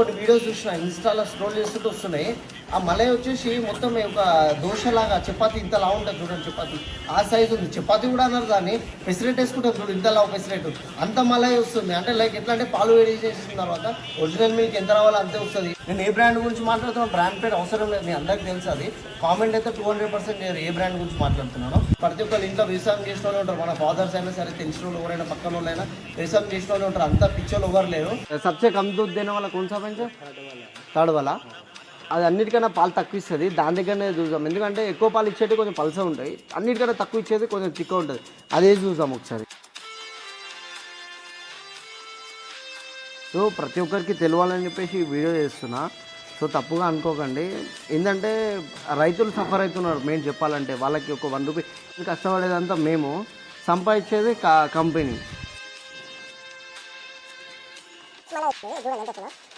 కొన్ని వీడియోస్ చూసిన ఇన్స్టాలో స్క్రోల్ చేస్తుంటే వస్తున్నాయి. ఆ మలై వచ్చేసి మొత్తం ఒక దోశలాగా చపాతి ఇంతలా ఉంటుంది చూడండి, చపాతి ఆ సైజు ఉంది. చపాతి కూడా అన్నారు దాన్ని పెసరెట్ వేసుకుంటారు చూడు, ఇంతలా పెసరెట్ అంత మలై వస్తుంది. అంటే లైక్ ఎట్లా అంటే పాలు వేడి చేసిన తర్వాత ఒరిజినల్ మిల్క్ ఎంత రావాలో అంతే వస్తుంది. నేను ఏ బ్రాండ్ గురించి మాట్లాడుతున్నాను, బ్రాండ్ పేరు అవసరం లేదు, మీ అందరికి తెలుసు. అది కామెంట్ అయితే 200% నేను ఏ బ్రాండ్ గురించి మాట్లాడుతున్నాను. ప్రతి ఒక్కరు ఇంట్లో వ్యవసాయం చేసిన వాళ్ళు ఉంటారు, మన ఫాదర్స్ అయినా సరే, తెలిసిన వాళ్ళు ఎవరైనా పక్కన వాళ్ళు అయినా వ్యవసాయం చేసిన వాళ్ళు ఉంటారు. అంతా పిచ్చోళ్ళు ఎవరు లేరు. సబ్సే కమ్ దూద్ దేనే వాళ్ళ కొంచెం థర్డ్ వాళ్ళ అది అన్నిటికన్నా పాలు తక్కువ ఇస్తుంది, దాని దగ్గరనే చూద్దాం. ఎందుకంటే ఎక్కువ పాలు ఇచ్చేది కొంచెం పల్సగా ఉంటాయి, అన్నిటికన్నా తక్కువ ఇచ్చేది కొంచెం చిక్క ఉంటుంది. అదే చూద్దాం ఒకసారి. సో ప్రతి ఒక్కరికి తెలియాలని చెప్పేసి ఈ వీడియో చేస్తున్నా. సో తప్పుగా అనుకోకండి, ఏంటంటే రైతులు సఫర్ అవుతున్నారు మెయిన్ చెప్పాలంటే. వాళ్ళకి ఒక 1 రూపీ కష్టపడేదంతా మేము, సంపాదించేది కంపెనీ.